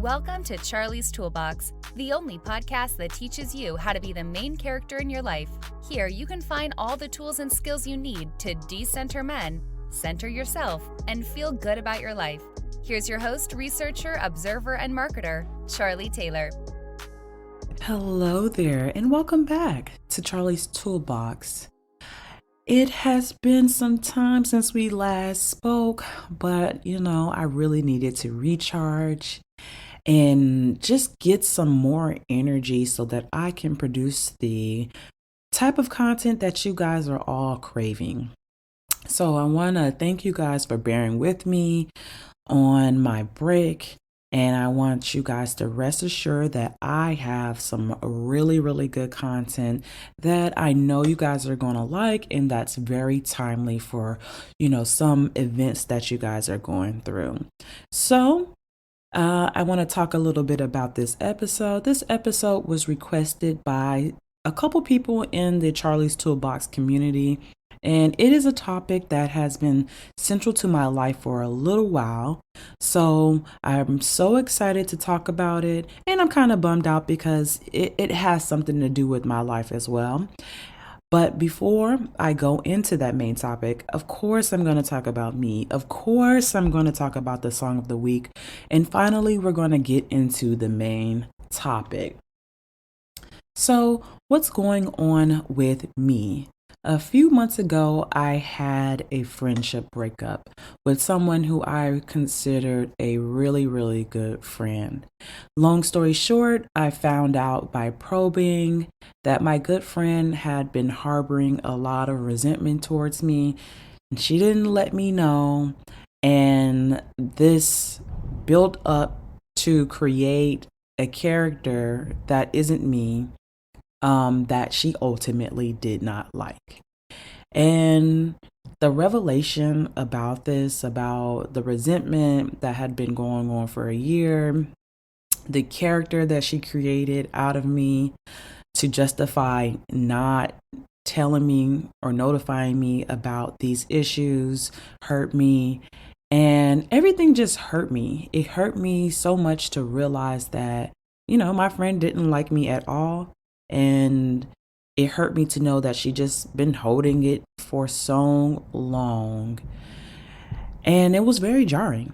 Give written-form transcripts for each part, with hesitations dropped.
Welcome to Charlie's Toolbox, the only podcast that teaches you how to be the main character in your life. Here you can find all the tools and skills you need to decenter men, center yourself, and feel good about your life. Here's your host, researcher, observer, and marketer, Charlie Taylor. Hello there, and welcome back to Charlie's Toolbox. It has been some time since we last spoke, but I really needed to recharge and just get some more energy so that I can produce the type of content that you guys are all craving. So I want to thank you guys for bearing with me on my break. And I want you guys to rest assured that I have some really, really good content that I know you guys are going to like, and that's very timely for, some events that you guys are going through. So I want to talk a little bit about this episode. This episode was requested by a couple people in the Charlie's Toolbox community, and it is a topic that has been central to my life for a little while. So I'm so excited to talk about it, and I'm kind of bummed out because it has something to do with my life as well. But before I go into that main topic, of course, I'm going to talk about me. Of course, I'm going to talk about the song of the week. And finally, we're going to get into the main topic. So what's going on with me? A few months ago, I had a friendship breakup with someone who I considered a really, really good friend. Long story short, I found out by probing that my good friend had been harboring a lot of resentment towards me, and she didn't let me know. And this built up to create a character that isn't me, that she ultimately did not like. And the revelation about this, about the resentment that had been going on for a year, the character that she created out of me to justify not telling me or notifying me about these issues hurt me. And everything just hurt me. It hurt me so much to realize that, my friend didn't like me at all. And it hurt me to know that she just been holding it for so long. And it was very jarring.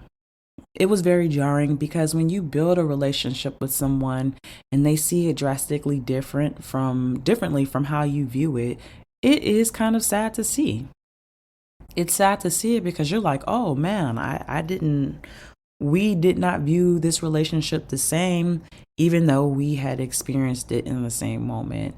It was very jarring because when you build a relationship with someone and they see it drastically differently from how you view it, it is kind of sad to see. It's sad to see it because you're like, oh man, we did not view this relationship the same, even though we had experienced it in the same moment.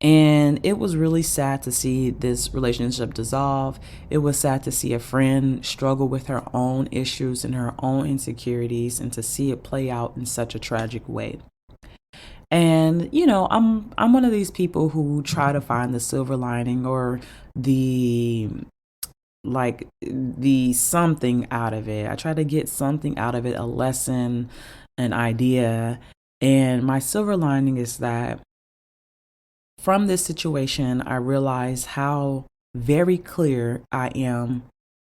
And it was really sad to see this relationship dissolve. It was sad to see a friend struggle with her own issues and her own insecurities, and to see it play out in such a tragic way. And, I'm one of these people who try to find the silver lining or the something out of it. I try to get something out of it, a lesson, an idea. And my silver lining is that from this situation, I realize how very clear I am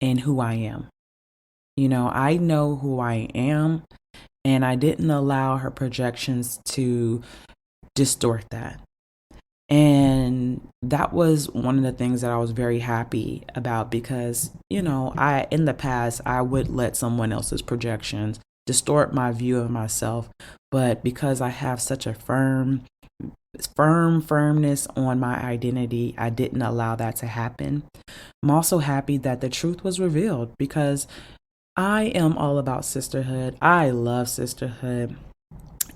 in who I am. I know who I am, and I didn't allow her projections to distort that. And that was one of the things that I was very happy about because, in the past, I would let someone else's projections distort my view of myself. But because I have such a firmness on my identity, I didn't allow that to happen. I'm also happy that the truth was revealed because I am all about sisterhood. I love sisterhood.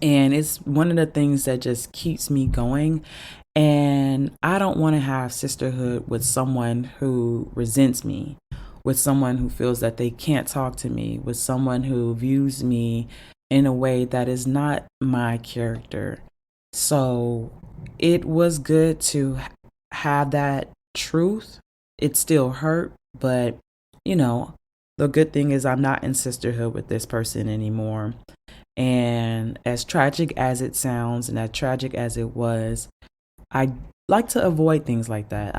And it's one of the things that just keeps me going. And I don't want to have sisterhood with someone who resents me, with someone who feels that they can't talk to me, with someone who views me in a way that is not my character. So it was good to have that truth. It still hurt, but the good thing is I'm not in sisterhood with this person anymore. And as tragic as it sounds and as tragic as it was, I like to avoid things like that.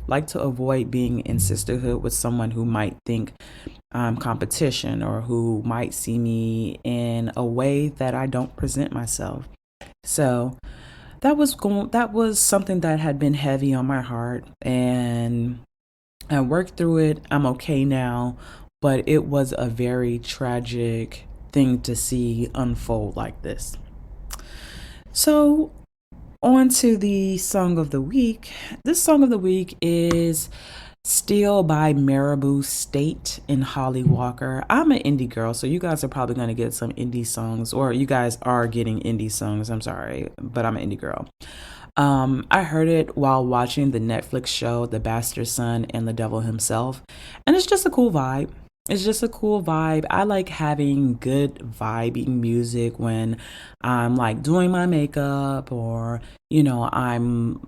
Like to avoid being in sisterhood with someone who might think I'm competition or who might see me in a way that I don't present myself. So that was something that had been heavy on my heart, and I worked through it. I'm okay now, but it was a very tragic thing to see unfold like this. So, on to the song of the week. This song of the week is Still by Marabou State and Holly Walker. I'm an indie girl, so you guys are probably going to get some indie songs, or you guys are getting indie songs. I'm sorry, but I'm an indie girl. I heard it while watching the Netflix show The Bastard Son and the Devil Himself, and it's just a cool vibe. It's just a cool vibe. I like having good vibing music when I'm like doing my makeup, or I'm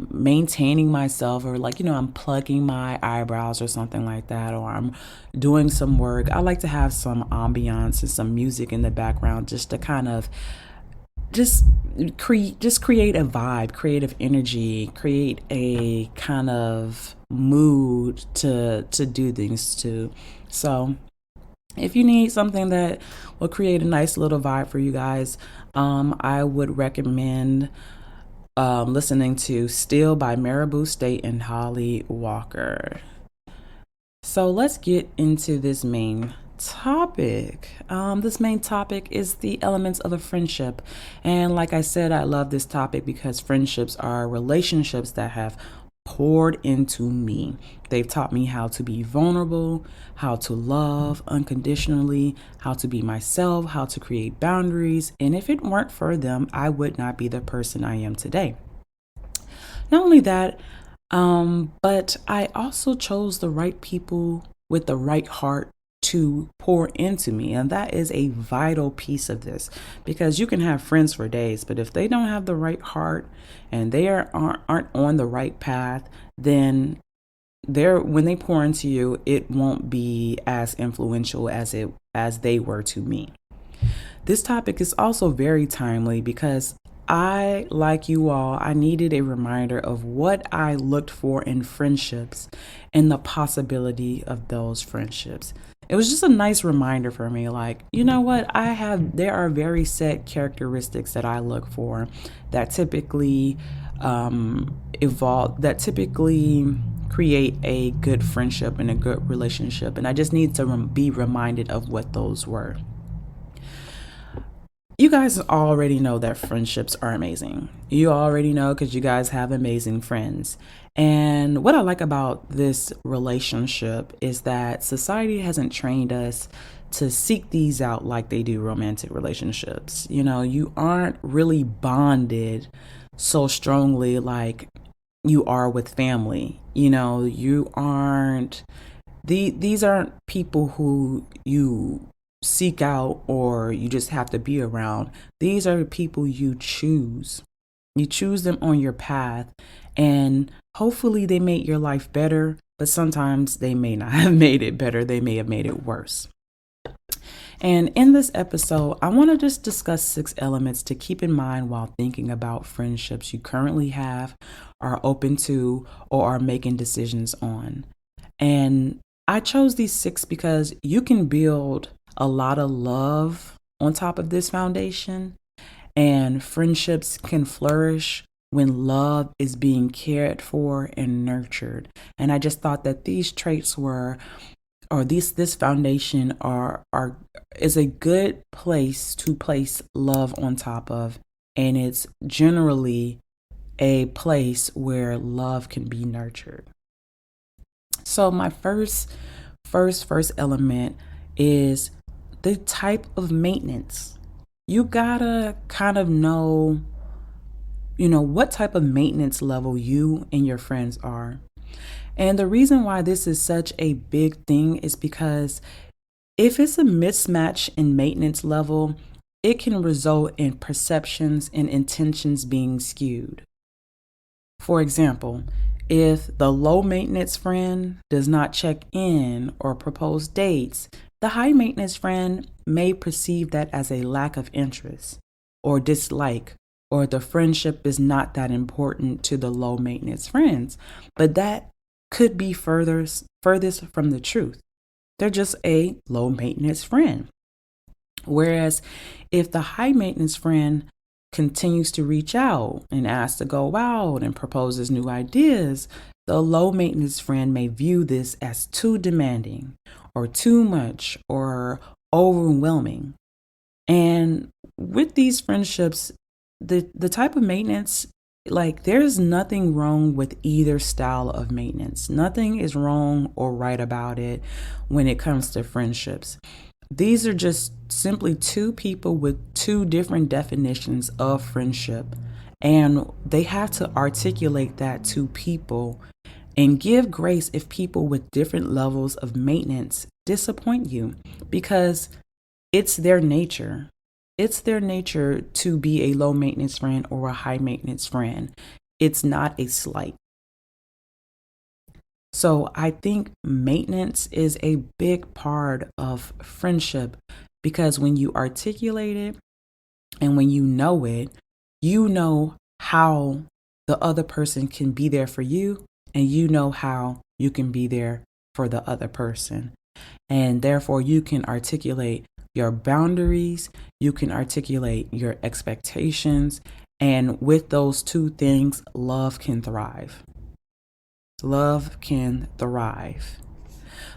maintaining myself, or like I'm plugging my eyebrows or something like that, or I'm doing some work. I like to have some ambiance and some music in the background just to kind of create a vibe, creative energy, create a kind of mood to do things to. So if you need something that will create a nice little vibe for you guys, I would recommend listening to Still by Marabou State and Holly Walker. So let's get into this main topic. This main topic is the elements of a friendship. And like I said, I love this topic because friendships are relationships that have poured into me. They've taught me how to be vulnerable, how to love unconditionally, how to be myself, how to create boundaries. And if it weren't for them, I would not be the person I am today. Not only that, but I also chose the right people with the right heart to pour into me. And that is a vital piece of this, because you can have friends for days, but if they don't have the right heart and they aren't on the right path, then when they pour into you, it won't be as influential as they were to me. This topic is also very timely because like you all, I needed a reminder of what I looked for in friendships and the possibility of those friendships. It was just a nice reminder for me, like, you know what, there are very set characteristics that I look for that typically that typically create a good friendship and a good relationship. And I just need to be reminded of what those were. You guys already know that friendships are amazing. You already know because you guys have amazing friends. And what I like about this relationship is that society hasn't trained us to seek these out like they do romantic relationships. You aren't really bonded so strongly like you are with family. You aren't, these aren't people who you seek out or you just have to be around. These are the people you choose. You choose them on your path, and hopefully they made your life better, but sometimes they may not have made it better. They may have made it worse. And in this episode, I want to just discuss 6 elements to keep in mind while thinking about friendships you currently have, are open to, or are making decisions on. And I chose these 6 because you can build a lot of love on top of this foundation, and friendships can flourish when love is being cared for and nurtured. And I just thought that these traits this foundation is a good place to place love on top of, and it's generally a place where love can be nurtured. So my first element is the type of maintenance. You gotta kind of know, what type of maintenance level you and your friends are. And the reason why this is such a big thing is because if it's a mismatch in maintenance level, it can result in perceptions and intentions being skewed. For example, if the low maintenance friend does not check in or propose dates, the high maintenance friend may perceive that as a lack of interest or dislike or the friendship is not that important to the low maintenance friends. But that could be furthest from the truth. They're just a low maintenance friend. Whereas if the high maintenance friend continues to reach out and asks to go out and proposes new ideas, the low maintenance friend may view this as too demanding or too much or overwhelming. And with these friendships, the type of maintenance, like there's nothing wrong with either style of maintenance. Nothing is wrong or right about it when it comes to friendships. These are just simply two people with two different definitions of friendship. And they have to articulate that to people and give grace if people with different levels of maintenance disappoint you, because it's their nature. It's their nature to be a low maintenance friend or a high maintenance friend. It's not a slight. So I think maintenance is a big part of friendship, because when you articulate it and when you know how the other person can be there for you, and you know how you can be there for the other person. And therefore, you can articulate your boundaries, you can articulate your expectations. And with those two things, love can thrive. Love can thrive.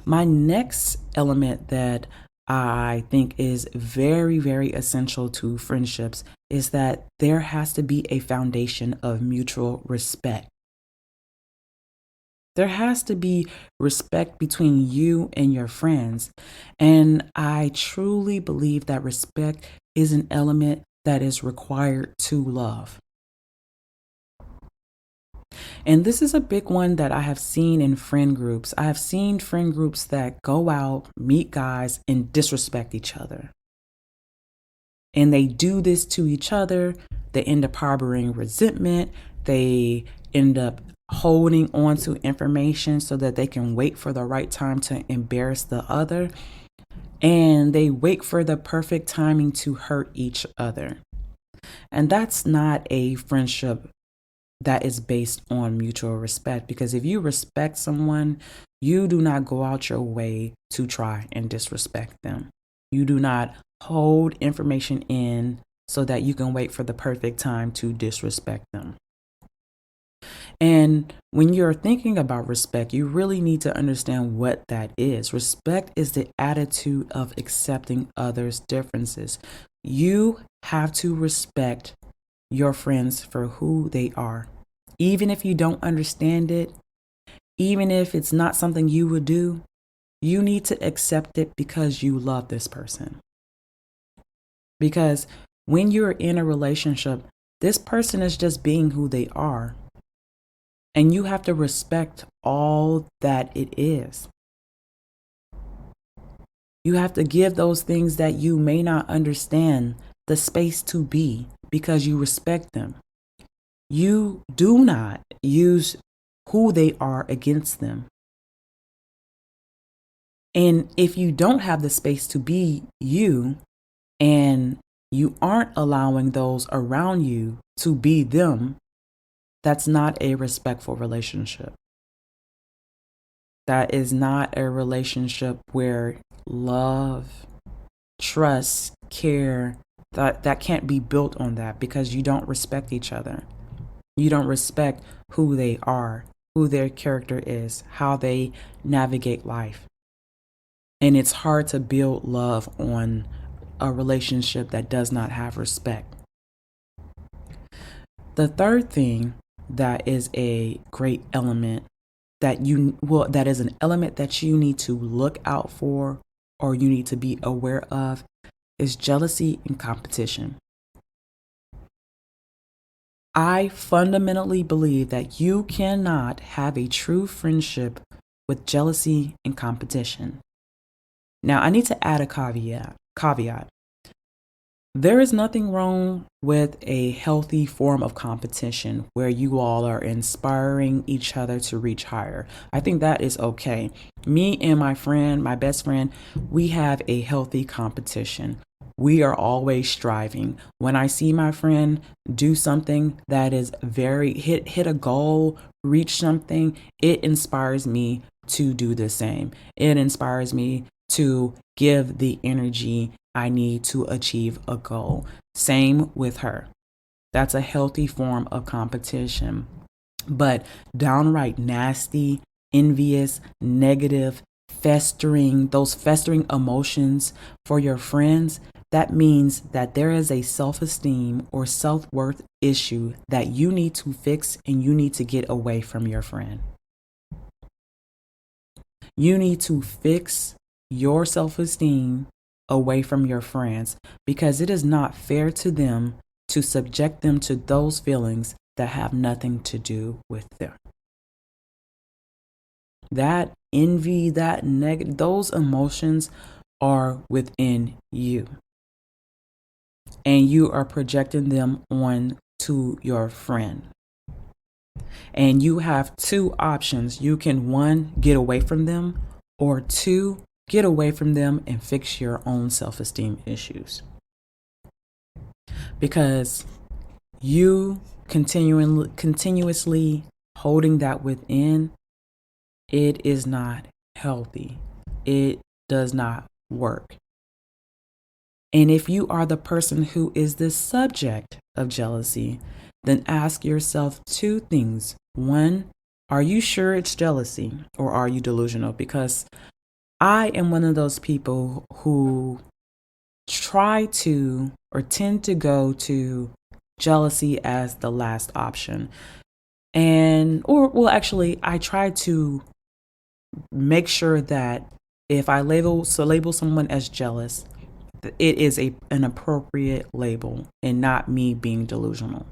My next element that I think is very, very essential to friendships is that there has to be a foundation of mutual respect. There has to be respect between you and your friends. And I truly believe that respect is an element that is required to love. And this is a big one that I have seen in friend groups. I have seen friend groups that go out, meet guys, and disrespect each other. And they do this to each other. They end up harboring resentment. They end up holding on to information so that they can wait for the right time to embarrass the other. And they wait for the perfect timing to hurt each other. And that's not a friendship that is based on mutual respect, because if you respect someone, you do not go out your way to try and disrespect them. You do not hold information in so that you can wait for the perfect time to disrespect them. And when you're thinking about respect, you really need to understand what that is. Respect is the attitude of accepting others' differences. You have to respect your friends for who they are. Even if you don't understand it, even if it's not something you would do, you need to accept it because you love this person. Because when you're in a relationship, this person is just being who they are. And you have to respect all that it is. You have to give those things that you may not understand the space to be, because you respect them. You do not use who they are against them. And if you don't have the space to be you, and you aren't allowing those around you to be them, that's not a respectful relationship. That is not a relationship where love, trust, care, that can't be built on that, because you don't respect each other. You don't respect who they are, who their character is, how they navigate life. And it's hard to build love on a relationship that does not have respect. The third thing that is a great element that is an element that you need to look out for, or you need to be aware of, is jealousy and competition. I fundamentally believe that you cannot have a true friendship with jealousy and competition. Now, I need to add a caveat. There is nothing wrong with a healthy form of competition where you all are inspiring each other to reach higher. I think that is okay. Me and my best friend, we have a healthy competition. We are always striving. When I see my friend do something that is very hit a goal, reach something, it inspires me to do the same. It inspires me to give the energy I need to achieve a goal. Same with her. That's a healthy form of competition. But downright nasty, envious, negative, those festering emotions for your friends, that means that there is a self esteem or self worth issue that you need to fix and you need to get away from your friend. You need to fix your self esteem away from your friends because it is not fair to them to subject them to those feelings that have nothing to do with them. That envy, that negative, those emotions are within you. And you are projecting them on to your friend. And you have two options. You can, one, get away from them, or two, get away from them and fix your own self-esteem issues. Because you continuously holding that within, it is not healthy. It does not work. And if you are the person who is the subject of jealousy, then ask yourself two things. One, are you sure it's jealousy or are you delusional? Because I am one of those people who try to or tend to go to jealousy as the last option. Actually, I try to make sure that if I label someone as jealous, it is an appropriate label and not me being delusional.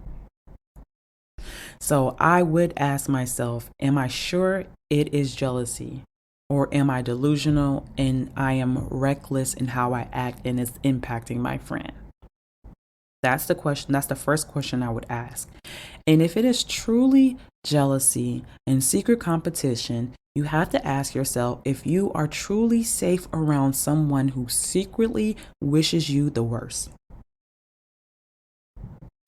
So I would ask myself, am I sure it is jealousy? Or am I delusional and I am reckless in how I act and it's impacting my friend? That's the question. That's the first question I would ask. And if it is truly jealousy and secret competition, you have to ask yourself if you are truly safe around someone who secretly wishes you the worst.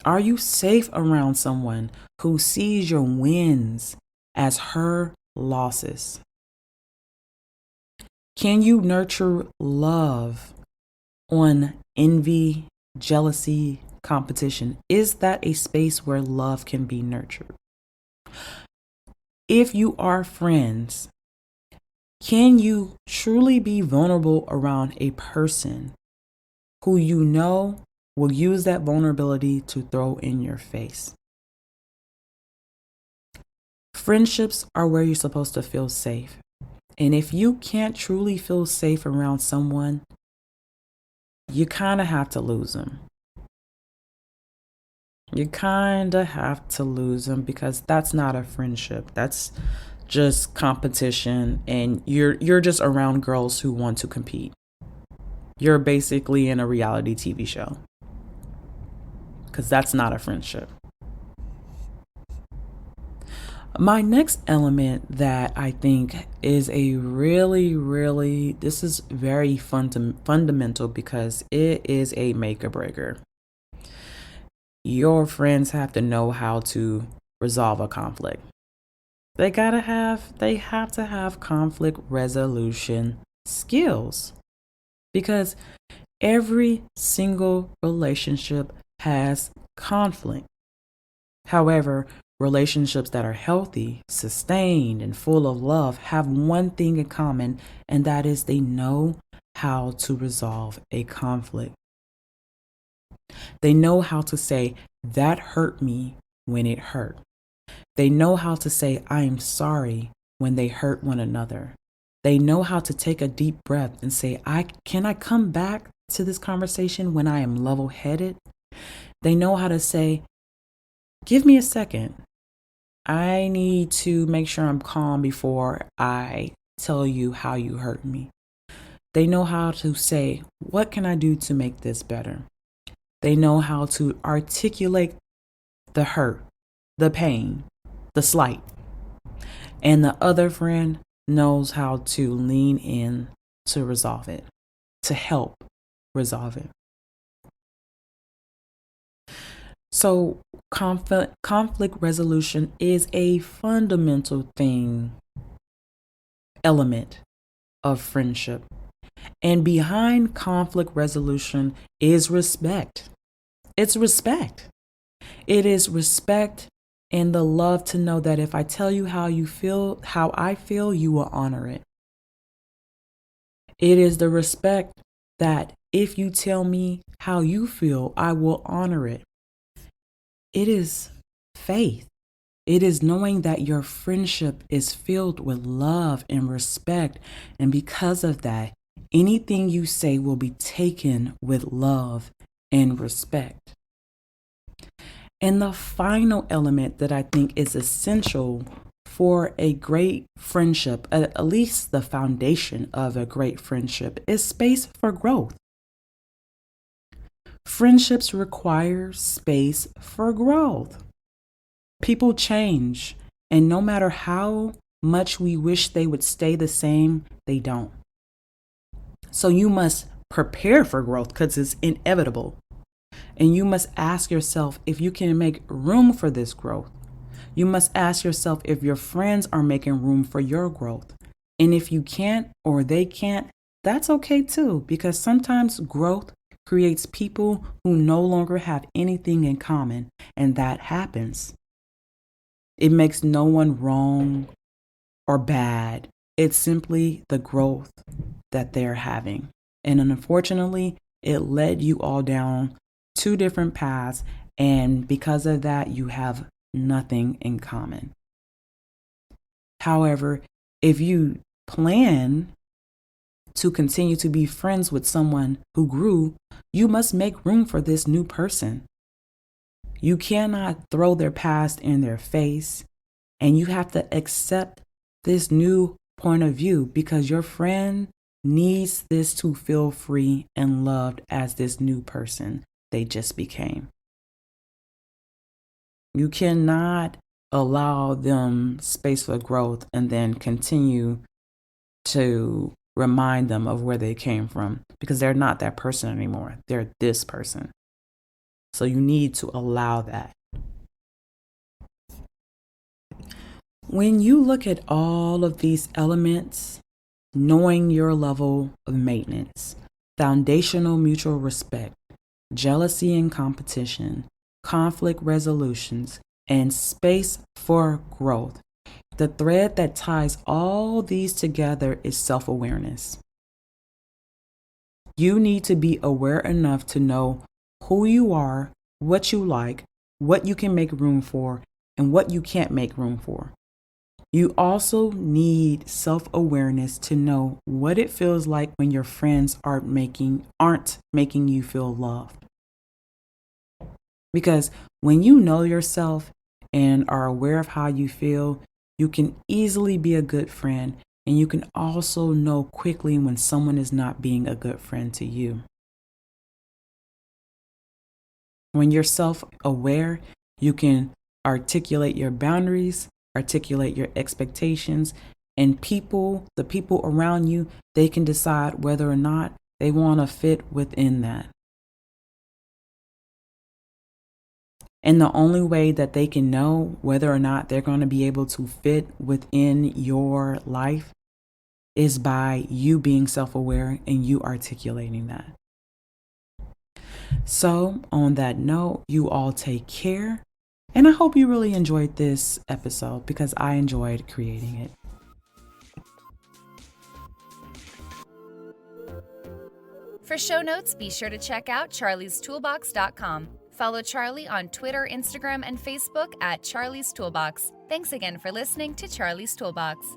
Are you safe around someone who sees your wins as her losses? Can you nurture love on envy, jealousy, competition? Is that a space where love can be nurtured? If you are friends, can you truly be vulnerable around a person who you know will use that vulnerability to throw in your face? Friendships are where you're supposed to feel safe. And if you can't truly feel safe around someone, you kind of have to lose them. You kind of have to lose them because that's not a friendship. That's just competition, and you're just around girls who want to compete. You're basically in a reality TV show because that's not a friendship. My next element that I think is a really, this is very fundamental because it is a make or breaker. Your friends have to know how to resolve a conflict. They have to have conflict resolution skills because every single relationship has conflict. However, relationships that are healthy, sustained, and full of love have one thing in common, and that is they know how to resolve a conflict. They know how to say, that hurt me when it hurt. They know how to say, I am sorry when they hurt one another. They know how to take a deep breath and say, can I come back to this conversation when I am level-headed? They know how to say, give me a second. I need to make sure I'm calm before I tell you how you hurt me. They know how to say, what can I do to make this better? They know how to articulate the hurt, the pain, the slight. And the other friend knows how to lean in to resolve it, to help resolve it. So, conflict resolution is a fundamental element of friendship. And behind conflict resolution is respect. It's respect. It is respect and the love to know that if I tell you how I feel, you will honor it. It is the respect that if you tell me how you feel, I will honor it. It is faith. It is knowing that your friendship is filled with love and respect. And because of that, anything you say will be taken with love and respect. And the final element that I think is essential for a great friendship, at least the foundation of a great friendship, is space for growth. Friendships require space for growth. People change, and no matter how much we wish they would stay the same, they don't. So you must prepare for growth because it's inevitable. And you must ask yourself if you can make room for this growth. You must ask yourself if your friends are making room for your growth. And if you can't or they can't, that's okay too, because sometimes growth creates people who no longer have anything in common, and that happens. It makes no one wrong or bad. It's simply the growth that they're having. And unfortunately, it led you all down two different paths, and because of that, you have nothing in common. However, if you plan to continue to be friends with someone who grew, you must make room for this new person. You cannot throw their past in their face, and you have to accept this new point of view because your friend needs this to feel free and loved as this new person they just became. You cannot allow them space for growth and then continue to remind them of where they came from because they're not that person anymore. They're this person. So you need to allow that. When you look at all of these elements, knowing your level of maintenance, foundational mutual respect, jealousy and competition, conflict resolutions, and space for growth, the thread that ties all these together is self-awareness. You need to be aware enough to know who you are, what you like, what you can make room for, and what you can't make room for. You also need self-awareness to know what it feels like when your friends aren't making you feel loved. Because when you know yourself and are aware of how you feel, you can easily be a good friend, and you can also know quickly when someone is not being a good friend to you. When you're self-aware, you can articulate your boundaries, articulate your expectations, and the people around you, they can decide whether or not they want to fit within that. And the only way that they can know whether or not they're going to be able to fit within your life is by you being self-aware and you articulating that. So, on that note, you all take care. And I hope you really enjoyed this episode because I enjoyed creating it. For show notes, be sure to check out charliestoolbox.com. Follow Charlie on Twitter, Instagram, and Facebook at Charlie's Toolbox. Thanks again for listening to Charlie's Toolbox.